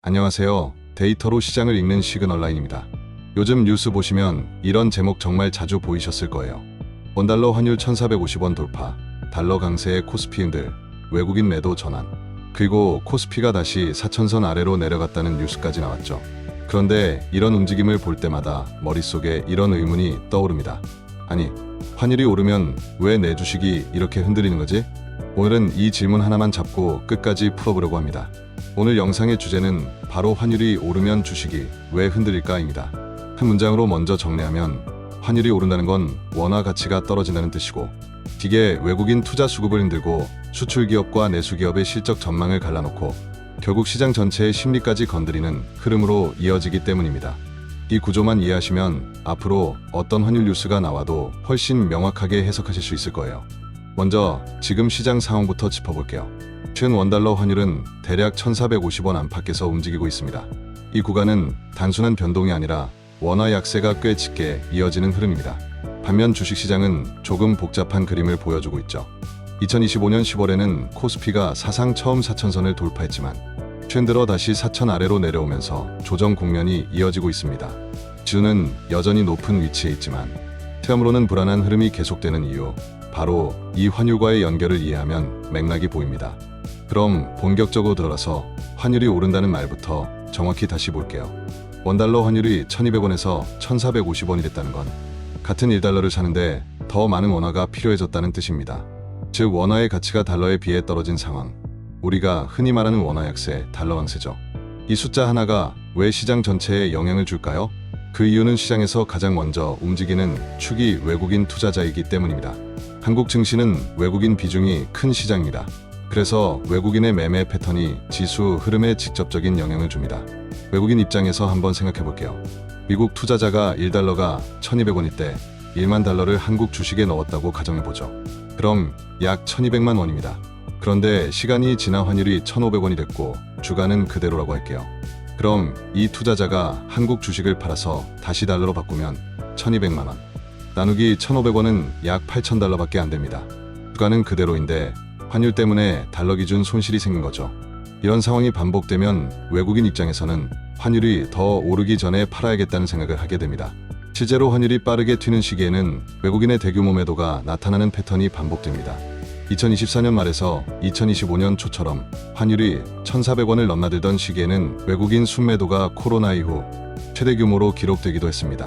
안녕하세요. 데이터로 시장을 읽는 시그널라인입니다. 요즘 뉴스 보시면 이런 제목 정말 자주 보이셨을 거예요. 원달러 환율 1450원 돌파, 달러 강세의 코스피 흔들, 외국인 매도 전환, 그리고 코스피가 다시 4천선 아래로 내려갔다는 뉴스까지 나왔죠. 그런데 이런 움직임을 볼 때마다 머릿속에 이런 의문이 떠오릅니다. 아니, 환율이 오르면 왜 내 주식이 이렇게 흔들리는 거지? 오늘은 이 질문 하나만 잡고 끝까지 풀어보려고 합니다. 오늘 영상의 주제는 바로 환율이 오르면 주식이 왜 흔들릴까입니다. 한 문장으로 먼저 정리하면 환율이 오른다는 건 원화 가치가 떨어진다는 뜻이고, 이게 외국인 투자 수급을 흔들고 수출 기업과 내수 기업의 실적 전망을 갈라놓고 결국 시장 전체의 심리까지 건드리는 흐름으로 이어지기 때문입니다. 이 구조만 이해하시면 앞으로 어떤 환율 뉴스가 나와도 훨씬 명확하게 해석하실 수 있을 거예요. 먼저 지금 시장 상황부터 짚어볼게요. 최근 원달러 환율은 대략 1450원 안팎에서 움직이고 있습니다. 이 구간은 단순한 변동이 아니라 원화 약세가 꽤 짙게 이어지는 흐름입니다. 반면 주식시장은 조금 복잡한 그림을 보여주고 있죠. 2025년 10월에는 코스피가 사상 처음 4천선을 돌파했지만 최근 들어 다시 4천 아래로 내려오면서 조정 국면이 이어지고 있습니다. 지수는 여전히 높은 위치에 있지만 체감으로는 불안한 흐름이 계속되는 이유, 바로 이 환율과의 연결을 이해하면 맥락이 보입니다. 그럼 본격적으로 들어가서 환율이 오른다는 말부터 정확히 다시 볼게요. 원달러 환율이 1200원에서 1450원이 됐다는 건 같은 1달러를 사는데 더 많은 원화가 필요해졌다는 뜻입니다. 즉 원화의 가치가 달러에 비해 떨어진 상황, 우리가 흔히 말하는 원화 약세, 달러 강세죠. 이 숫자 하나가 왜 시장 전체에 영향을 줄까요? 그 이유는 시장에서 가장 먼저 움직이는 축이 외국인 투자자이기 때문입니다. 한국 증시는 외국인 비중이 큰 시장입니다. 그래서 외국인의 매매 패턴이 지수 흐름에 직접적인 영향을 줍니다. 외국인 입장에서 한번 생각해 볼게요. 미국 투자자가 1달러가 1200원일 때 1만 달러를 한국 주식에 넣었다고 가정해 보죠. 그럼 약 1200만 원입니다. 그런데 시간이 지나 환율이 1500원이 됐고 주가는 그대로라고 할게요. 그럼 이 투자자가 한국 주식을 팔아서 다시 달러로 바꾸면 1200만 원. 나누기 1500원은 약 8000달러밖에 안 됩니다. 주가는 그대로인데 환율 때문에 달러 기준 손실이 생긴 거죠. 이런 상황이 반복되면 외국인 입장에서는 환율이 더 오르기 전에 팔아야겠다는 생각을 하게 됩니다. 실제로 환율이 빠르게 튀는 시기에는 외국인의 대규모 매도가 나타나는 패턴이 반복됩니다. 2024년 말에서 2025년 초처럼 환율이 1400원을 넘나들던 시기에는 외국인 순매도가 코로나 이후 최대 규모로 기록되기도 했습니다.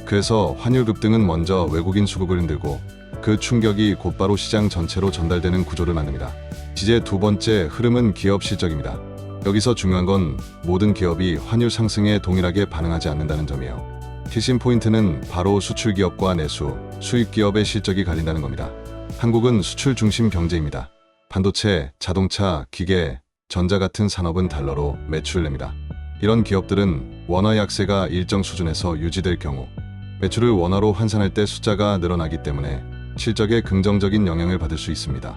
그래서 환율 급등은 먼저 외국인 수급을 흔들고 그 충격이 곧바로 시장 전체로 전달되는 구조를 만듭니다. 이제 두 번째 흐름은 기업 실적입니다. 여기서 중요한 건 모든 기업이 환율 상승에 동일하게 반응하지 않는다는 점이에요. 핵심 포인트는 바로 수출 기업과 내수, 수입 기업의 실적이 갈린다는 겁니다. 한국은 수출 중심 경제입니다. 반도체, 자동차, 기계, 전자 같은 산업은 달러로 매출을 냅니다. 이런 기업들은 원화 약세가 일정 수준에서 유지될 경우 매출을 원화로 환산할 때 숫자가 늘어나기 때문에 실적에 긍정적인 영향을 받을 수 있습니다.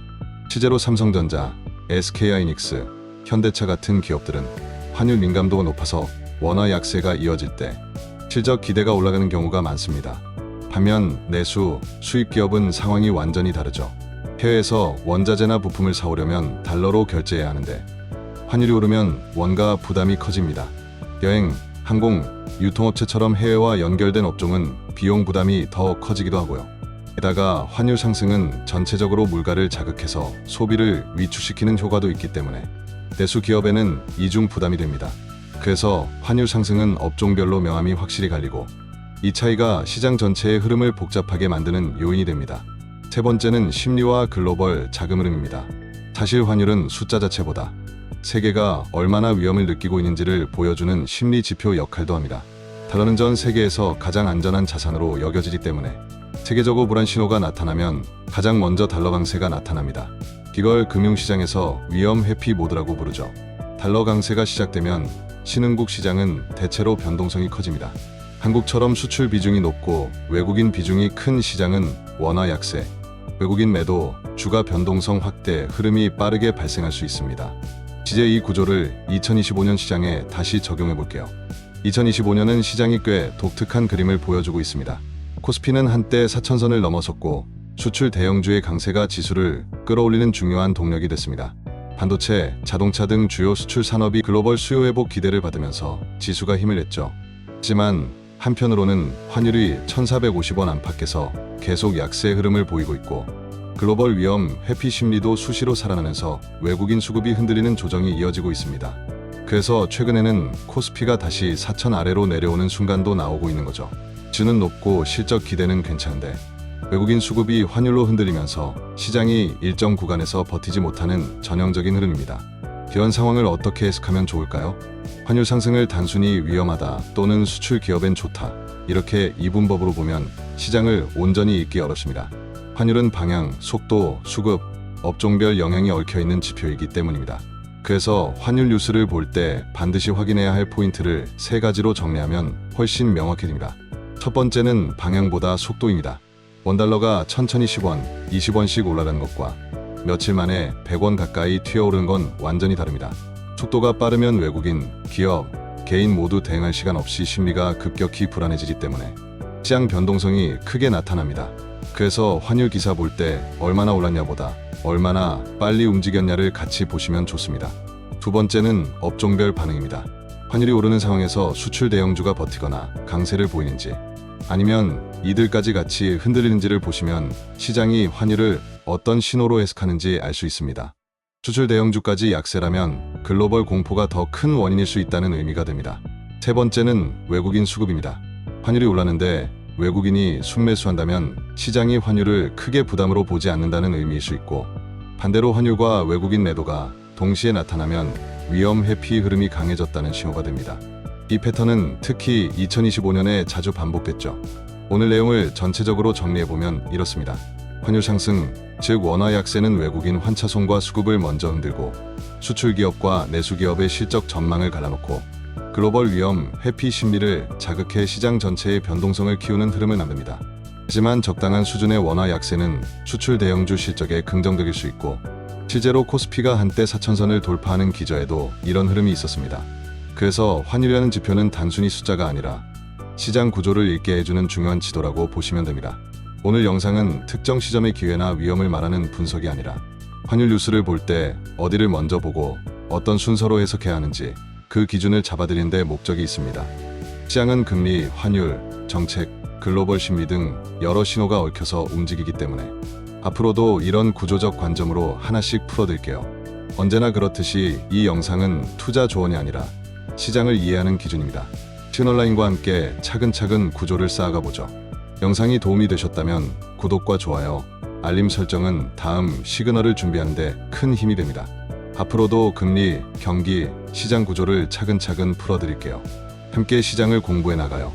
실제로 삼성전자, SK하이닉스, 현대차 같은 기업들은 환율 민감도가 높아서 원화 약세가 이어질 때 실적 기대가 올라가는 경우가 많습니다. 반면 내수, 수입 기업은 상황이 완전히 다르죠. 해외에서 원자재나 부품을 사오려면 달러로 결제해야 하는데 환율이 오르면 원가 부담이 커집니다. 여행, 항공, 유통업체처럼 해외와 연결된 업종은 비용 부담이 더 커지기도 하고요. 게다가 환율 상승은 전체적으로 물가를 자극해서 소비를 위축시키는 효과도 있기 때문에 내수 기업에는 이중 부담이 됩니다. 그래서 환율 상승은 업종별로 명암이 확실히 갈리고 이 차이가 시장 전체의 흐름을 복잡하게 만드는 요인이 됩니다. 세 번째는 심리와 글로벌 자금 흐름입니다. 사실 환율은 숫자 자체보다 세계가 얼마나 위험을 느끼고 있는지를 보여주는 심리 지표 역할도 합니다. 달러는 전 세계에서 가장 안전한 자산으로 여겨지기 때문에 세계적으로 불안 신호가 나타나면 가장 먼저 달러 강세가 나타납니다. 이걸 금융시장에서 위험 회피 모드라고 부르죠. 달러 강세가 시작되면 신흥국 시장은 대체로 변동성이 커집니다. 한국처럼 수출 비중이 높고 외국인 비중이 큰 시장은 원화 약세, 외국인 매도, 주가 변동성 확대 흐름이 빠르게 발생할 수 있습니다. 이제 이 구조를 2025년 시장에 다시 적용해 볼게요. 2025년은 시장이 꽤 독특한 그림을 보여주고 있습니다. 코스피는 한때 4천선을 넘어섰고 수출 대형주의 강세가 지수를 끌어올리는 중요한 동력이 됐습니다. 반도체, 자동차 등 주요 수출 산업이 글로벌 수요 회복 기대를 받으면서 지수가 힘을 냈죠. 하지만 한편으로는 환율이 1450원 안팎에서 계속 약세 흐름을 보이고 있고 글로벌 위험 회피 심리도 수시로 살아나면서 외국인 수급이 흔들리는 조정이 이어지고 있습니다. 그래서 최근에는 코스피가 다시 4천 아래로 내려오는 순간도 나오고 있는 거죠. 주는 높고 실적 기대는 괜찮은데 외국인 수급이 환율로 흔들리면서 시장이 일정 구간에서 버티지 못하는 전형적인 흐름입니다. 이런 상황을 어떻게 해석하면 좋을까요? 환율 상승을 단순히 위험하다 또는 수출 기업엔 좋다 이렇게 이분법으로 보면 시장을 온전히 읽기 어렵습니다. 환율은 방향, 속도, 수급, 업종별 영향이 얽혀있는 지표이기 때문입니다. 그래서 환율 뉴스를 볼 때 반드시 확인해야 할 포인트를 3가지로 정리하면 훨씬 명확해집니다. 첫 번째는 방향보다 속도입니다. 원달러가 천천히 10원, 20원씩 올라가는 것과 며칠 만에 100원 가까이 튀어오르는 건 완전히 다릅니다. 속도가 빠르면 외국인, 기업, 개인 모두 대응할 시간 없이 심리가 급격히 불안해지기 때문에 시장 변동성이 크게 나타납니다. 그래서 환율 기사 볼 때 얼마나 올랐냐보다 얼마나 빨리 움직였냐를 같이 보시면 좋습니다. 두 번째는 업종별 반응입니다. 환율이 오르는 상황에서 수출 대형주가 버티거나 강세를 보이는지 아니면 이들까지 같이 흔들리는지를 보시면 시장이 환율을 어떤 신호로 해석하는지 알 수 있습니다. 수출 대형주까지 약세라면 글로벌 공포가 더 큰 원인일 수 있다는 의미가 됩니다. 세 번째는 외국인 수급입니다. 환율이 올랐는데 외국인이 순매수한다면 시장이 환율을 크게 부담으로 보지 않는다는 의미일 수 있고 반대로 환율과 외국인 매도가 동시에 나타나면 위험 회피 흐름이 강해졌다는 신호가 됩니다. 이 패턴은 특히 2025년에 자주 반복됐죠. 오늘 내용을 전체적으로 정리해보면 이렇습니다. 환율 상승, 즉 원화 약세는 외국인 환차손과 수급을 먼저 흔들고 수출 기업과 내수 기업의 실적 전망을 갈라놓고 글로벌 위험 회피 심리를 자극해 시장 전체의 변동성을 키우는 흐름을 만듭니다. 하지만 적당한 수준의 원화 약세는 수출 대형주 실적에 긍정적일 수 있고 실제로 코스피가 한때 4천선을 돌파하는 기저에도 이런 흐름이 있었습니다. 그래서 환율이라는 지표는 단순히 숫자가 아니라 시장 구조를 읽게 해주는 중요한 지도라고 보시면 됩니다. 오늘 영상은 특정 시점의 기회나 위험을 말하는 분석이 아니라 환율 뉴스를 볼 때 어디를 먼저 보고 어떤 순서로 해석해야 하는지 그 기준을 잡아드리는 데 목적이 있습니다. 시장은 금리, 환율, 정책, 글로벌 심리 등 여러 신호가 얽혀서 움직이기 때문에 앞으로도 이런 구조적 관점으로 하나씩 풀어드릴게요. 언제나 그렇듯이 이 영상은 투자 조언이 아니라 시장을 이해하는 기준입니다. 시그널라인과 함께 차근차근 구조를 쌓아가 보죠. 영상이 도움이 되셨다면 구독과 좋아요, 알림 설정은 다음 시그널을 준비하는 데 큰 힘이 됩니다. 앞으로도 금리, 경기, 시장 구조를 차근차근 풀어드릴게요. 함께 시장을 공부해 나가요.